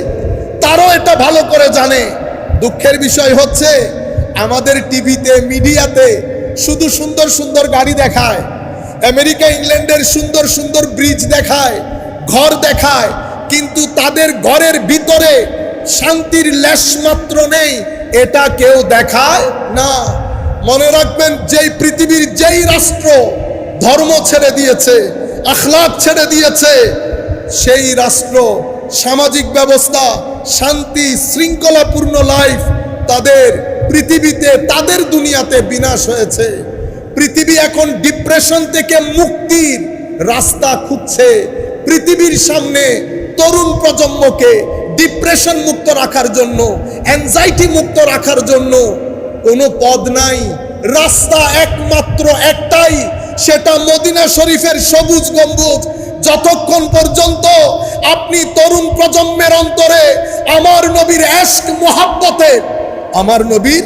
তারাও এটা ভালো করে জানে। দুঃখের বিষয় হচ্ছে আমাদের টিভিতে, মিডিয়াতে শুধু সুন্দর সুন্দর গাড়ি দেখায়, আমেরিকা ইংল্যান্ডের সুন্দর সুন্দর ব্রিজ দেখায়, ঘর দেখায়, কিন্তু তাদের ঘরের ভিতরে শান্তির লেশমাত্র নেই, এটা কেউ দেখায় না। মনে রাখবেন, যেই পৃথিবীর যেই রাষ্ট্র ধর্ম ছেড়ে দিয়েছে, আখলাক ছেড়ে দিয়েছে, সেই রাষ্ট্র সামাজিক ব্যবস্থা, শান্তি শৃঙ্খলাপূর্ণ লাইফ তাদের পৃথিবীতে তাদের দুনিয়াতে বিনাশ হয়েছে। পৃথিবী এখন ডিপ্রেশন থেকে মুক্তির রাস্তা খুঁজছে। পৃথিবীর সামনে তরুণ প্রজন্মকে ডিপ্রেশন মুক্ত রাখার জন্য, অ্যাংজাইটি মুক্ত রাখার জন্য কোনো পদ নাই, রাস্তা একমাত্র একটাই, সেটা মদিনা শরীফের সবুজ গম্বুজ। যতক্ষণ পর্যন্ত আপনি তরুণ প্রজন্মের অন্তরে আমার নবীর এশক মোহাব্বতে, আমার নবীর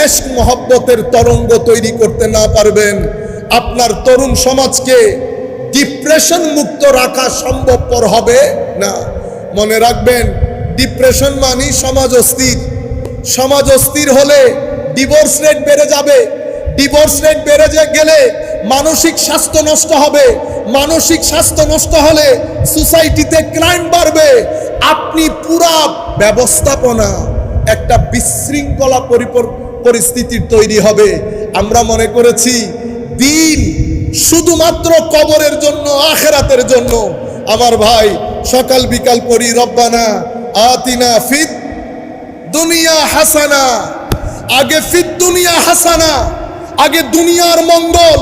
এশক মোহাব্বতের তরঙ্গ তৈরি করতে না পারবেন, আপনার তরুণ সমাজকে ডিপ্রেশন মুক্ত রাখা সম্ভবপর হবে না। মনে রাখবেন, ডিপ্রেশন মানে সমাজ অস্থির। সমাজ অস্থির হলে ডিভোর্স রেট বেড়ে যাবে। ডিভোর্স রেট বেড়ে গেলে মানসিক স্বাস্থ্য নষ্ট হবে। মানসিক স্বাস্থ্য নষ্ট হলে সোসাইটিতে ক্রাইম বাড়বে। আপনি পুরা ব্যবস্থাপনা একটা বিশৃঙ্খলা পরিস্থিতির তৈরি হবে। আমরা মনে করেছি দিন শুধুমাত্র কবরের জন্য, আখেরাতের জন্য। আমার ভাই, সকাল বিকাল পড়ি রব্বানা আতিনা ফিদ দুনিয়া হাসানা। আগে ফিদ দুনিয়া হাসানা, আগে দুনিয়ার মঙ্গল।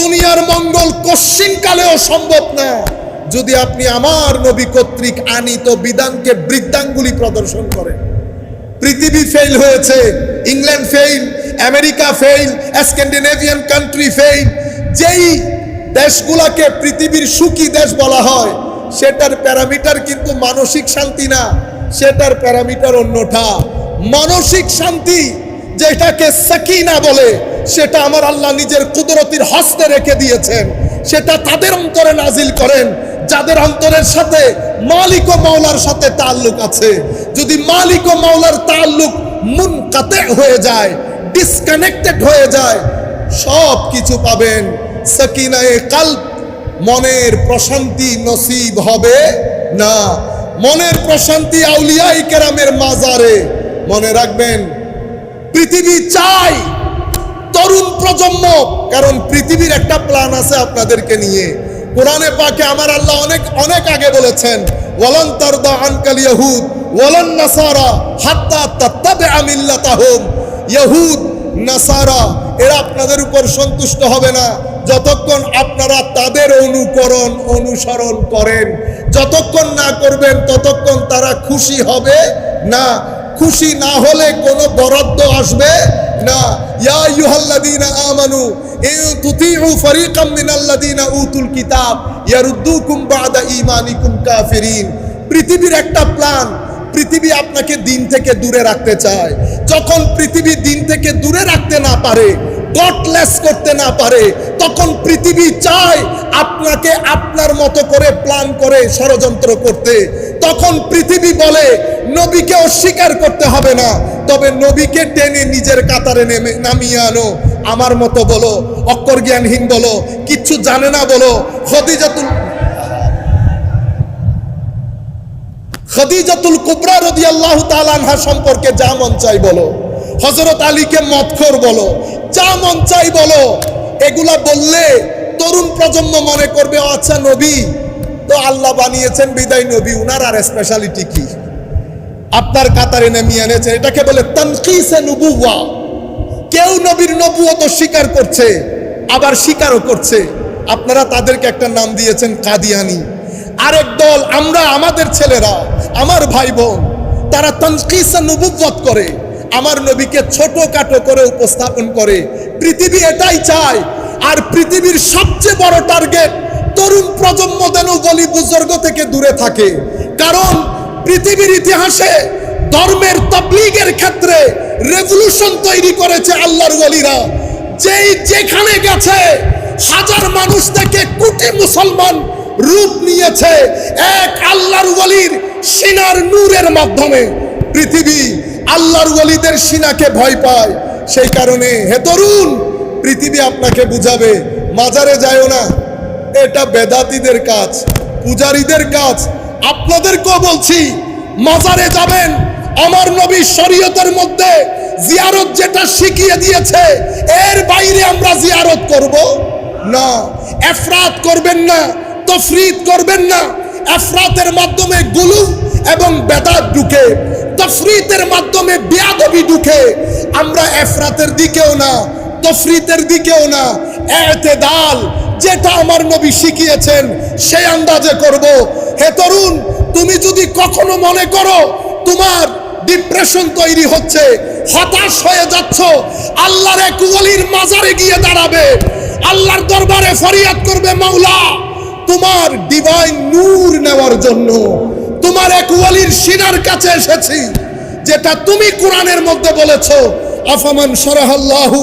দুনিয়ার মঙ্গল কশ্চিনকালেও সম্ভব না যদি আপনি আমার নবী কর্তৃক আনিত বিধানকে বৃদ্ধাঙ্গুলি প্রদর্শন করেন। পৃথিবী ফেল হয়েছে, England fail, America fail, Scandinavian country fail. যেই দেশগুলোকে পৃথিবীর সুখী দেশ বলা হয়, সেটার প্যারামিটার কিন্তু মানসিক শান্তি না, সেটার প্যারামিটার অন্যটা। মানসিক শান্তি যেটাকে সাকিনা বলে, সেটা আমার আল্লাহ নিজের কুদরতির হস্তে রেখে দিয়েছেন। সেটা তাদের অন্তরে নাজিল করেন যাদের অন্তরের সাথে মালিক ও মাওলার সাথে তাল্লুক আছে। যদি মালিক ও মাওলার তাল্লুক মুনকাতে হয়ে যায়, ডিসকানেক্টেড হয়ে যায়, সব কিছু পাবেন। সাকিনায়ে কলব, মনের প্রশান্তি নসিব হবে না। মনের প্রশান্তি আউলিয়ায়ে কেরামের মাজারে। মনে রাখবেন, পৃথিবী চাই তরুণ প্রজন্ম, কারণ পৃথিবীর একটা প্ল্যান আছে আপনাদেরকে নিয়ে। কোরআনে পাকে আমার আল্লাহ অনেক অনেক আগে বলেছেন, ওয়ালান তারদা আনকাল ইয়াহুদ ওয়ালান নাসারা হাত্তা তাত্তাবিআ মিল্লাতাহুম। ইহুদ নাসারা এরা আপনাদের উপর সন্তুষ্ট হবে না যতক্ষণ আপনারা তাদের অনুসরণ করেন। যতক্ষণ না করবেন ততক্ষণ তারা খুশি হবে না। খুশি না হলে কোনো বরাদ্দ আসবে না। ইয়া আইয়ুহাল্লাযীনা আমানু ইন তুতিউ ফারীকাম মিনাল্লাযীনা উতুল কিতাব ইয়ারুদ্দুকুম বা'দা ঈমানিকুম কাফিরিন। পৃথিবীর একটা প্ল্যান, পৃথিবী আপনাকে দিন থেকে দূরে রাখতে চায়। যখন পৃথিবী দিন থেকে দূরে রাখতে না পারে, গডলেস করতে না পারে, তখন পৃথিবী চায় আপনাকে আপনার মতো করে প্ল্যান করে ষড়যন্ত্র করতে। তখন পৃথিবী বলে নবীকে অস্বীকার করতে হবে না, তবে নবীকে টেনে নিজের কাতারে নামিয়ে আনো। আমার মতো বলো, অক্ষর জ্ঞানহীন বলো, কিচ্ছু জানে না বলো, খদিজাতুল কুবরা রাদিয়াল্লাহু তাআলা আনহা সম্পর্কে যা মন চাই বলো, হযরত আলীকে মদখোর বলো, যা মন চাই বলো। এগুলা বললে তরুণ প্রজন্ম মনে করবে, আচ্ছা নবী তো আল্লাহ বানিয়েছেন বিদায় নবী, উনার আর স্পেশালিটি কি? আপনার কাতারে নামিয়ে এনেছেন। এটাকে বলে তানকিসে নবুওয়া। কেউ নবীর নবুয়ত স্বীকার করছে, আবার স্বীকারও করছে। আপনারা তাদেরকে একটা নাম দিয়েছেন কাদিয়ানি। আরেক দল, আমরা আমাদের ছেলেরা, আমার ভাই বোন, তারা তানকিসে নবুওয়াত করে, আমার নবীকে ছোটখাটো করে উপস্থাপন করে। পৃথিবী এটাই চায়। আর পৃথিবীর সবচেয়ে বড় টার্গেট তরুণ প্রজন্ম যেন গলি বুজুর্গ থেকে দূরে থাকে। কারণ পৃথিবীর ইতিহাসে ধর্মের তাবলীগের ক্ষেত্রে রেভলিউশন তৈরি করেছে আল্লাহর ওলিরা। যেই যেখানে গেছে হাজার মানুষ থেকে কোটি মুসলমান রূপ নিয়েছে এক আল্লাহর ওলির সিনার নূরের মাধ্যমে। পৃথিবী আল্লাহর ওলিদের সিনাকে ভয় পায়। সেই কারণে হে তরুণ, পৃথিবী আপনাকে বুঝাবে মাজারে যায়ও না, এটা বেদাতীদের কাজ, পূজারীদের কাজ। আপনাদেরকেও বলছি, মাজারে যাবেন, আমার নবী শরীয়তের মধ্যে জিয়ারত যেটা শিখিয়ে দিয়েছে এর বাইরে আমরা জিয়ারত করব না। ইফরাত করবেন না, তাফরীদ করবেন না। ইফরাতের মাধ্যমে গুলু এবং বেদাত ঢুকে, তফরিতের মাধ্যমে বেয়াদবি ঢুকে আমরা এফরাতের দিকেও না, তফরিতের দিকেও না, ইতিদাল যেটা আমার নবী শিখিয়েছেন সেই আন্দাজে করব। হে তরুণ, তুমি যদি কখনো মনে করো তোমার ডিপ্রেশন তৈরি হচ্ছে, হতাশ হয়ে যাচ্ছ, আল্লাহর এক ওলির মাজারে গিয়ে দাঁড়াবে, আল্লাহর দরবারে ফরিয়াদ করবে, মাওলা তোমার ডিভাইন নূর নেওয়ার জন্য তোমার এক ওলির সিনার কাছে এসেছি, যেটা তুমি কোরআনের মধ্যে বলেছো, আফামান শারাহাল্লাহু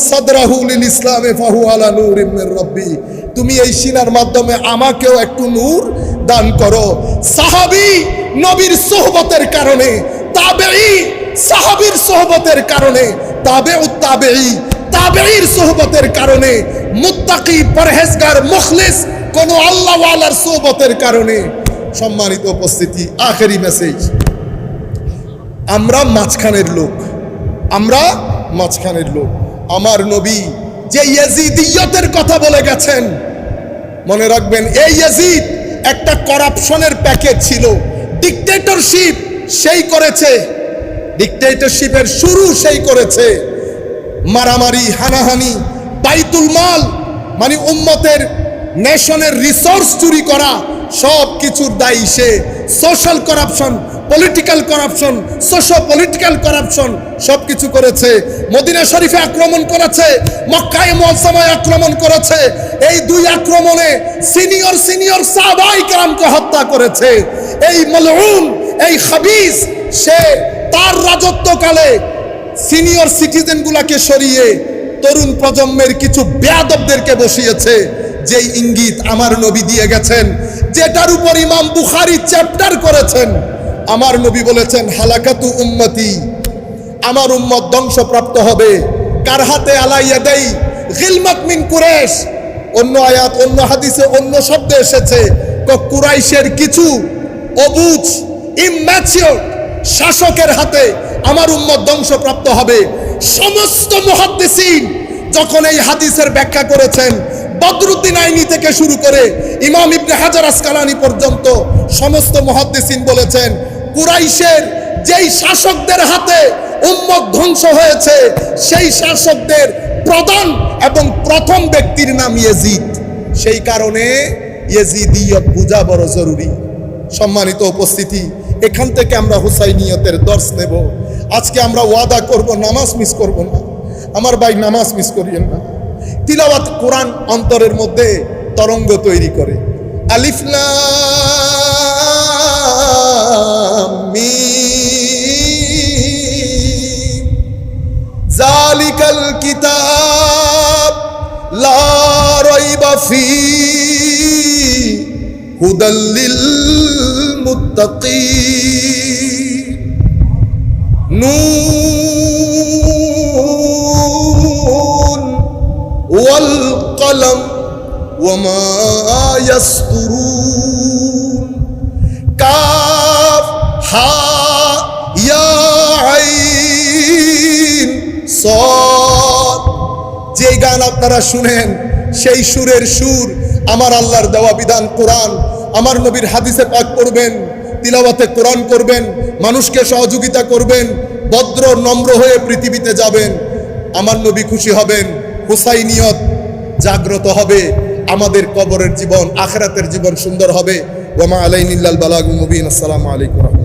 সাদরাহু লিল ইসলামে ফাহু আলা নূরিম মির রাব্বি। তুমি এই সিনার মাধ্যমে আমাকেও একটু নূর দান করো। সাহাবী নবীর সোহবতের কারণে, তাবেঈ সাহাবীর সোহবতের কারণে, তাবেউত তাবেঈ তাবেঈর সোহবতের কারণে, মুত্তাকি পরহেজগার মুখলিস কোন আল্লাহ ওয়ালার সোহবতের কারণে। সম্মানিত উপস্থিতি, আখেরি মেসেজ, আমরা মাঝখানের লোক, আমরা মাঝখানের লোক। আমার নবী যে ইয়াজিদিয়তের কথা বলে গেছেন, মনে রাখবেন এই ইয়াজিদ একটা করাপশনের প্যাকেজ ছিল, ডিক্টেটরশিপ সেই করেছে, ডিক্টেটরশিপের শুরু সেই করেছে, মারামারি হানাহানি, বাইতুল মাল মানে উম্মতের নেশনের রিসোর্স চুরি করা, সব কিছুর দায়ী সে। Social corruption, political corruption, social political corruption সবকিছু করেছে। মদিনা শরীফে আক্রমণ করেছে, মক্কায়ে মুআজ্জামায় আক্রমণ করেছে। এই দুই আক্রমণে সিনিয়র সাহাবায়ে কেরামকে হত্যা করেছে। এই মালউন, এই খাবিস, সে তার রাজত্বকালে সিনিয়র সিটিজেনগুলোকে সরিয়ে তরুণ প্রজন্মের কিছু বেয়াদবদেরকে বসিয়েছে। যেই ইঙ্গিত আমার নবী দিয়ে গেছেন, যেটার উপর ইমাম বুখারী চ্যাপ্টার করেছেন, আমার নবী বলেছেন হালাকাতু উম্মতি, আমার উম্মত ধ্বংসপ্রাপ্ত হবে। কার হাতে? আলাইয়া দেই গিলমাত মিন কুরাইশ। অন্য আয়াত, অন্য হাদিসে অন্য শব্দ এসেছে, কুরাইশের কিছু অবুঝ ইম্যাচিওর শাসকের হাতে আমার উম্মত ধ্বংসপ্রাপ্ত হবে। সমস্ত মুহাদ্দিসিন যখন এই হাদিসের ব্যাখ্যা করেছেন, বদরুদ্দিন আইনি থেকে শুরু করে ইমাম ইবনে হাজার আসকালানি পর্যন্ত সমস্ত মুহাদ্দিসিন বলেছেন, কুরাইশের যেই শাসকদের হাতে উম্মত ধ্বংস হয়েছে, সেই শাসকদের প্রধান এবং প্রথম ব্যক্তির নাম ইয়াজিদ। সেই কারণে ইয়াজিদিয়ত বোঝা বড় জরুরি। সম্মানিত উপস্থিতি, এখান থেকে আমরা হুসাইনিয়তের দর্শ নেব। আজকে আমরা ওয়াদা করব নামাজ মিস করব না। আমার ভাই, নামাজ মিস করিয়েন না। তিলাওয়াত কোরআন অন্তরের মধ্যে তরঙ্গ তৈরি করে। আলিফ লাম মিম যালিকাল কিতাব লা রাইবা ফীহি হুদাল লিল মুত্তাকিন। নুন ওয়াল কলম ওয়ামা ইয়াসতুরুন। কাফ হা ইয়া আইন সাদ। যে গান আপনারা শুনেন, সেই সুরের সুর আমার আল্লাহর দেওয়া বিধান কোরআন। আমার নবীর হাদিসে পাক পড়বেন, তিলাওয়াতে কোরআন করবেন, মানুষকে সহযোগিতা করবেন, ভদ্র নম্র হয়ে পৃথিবীতে যাবেন। আমার নবী খুশি হবেন, হুসাইনিয়ত জাগ্রত হবে, আমাদের কবরের জীবন, আখিরাতের জীবন সুন্দর হবে। ওয়া মা আলাইনা ইল্লাল বালাগুল মুবিন। আসসালামু আলাইকুম।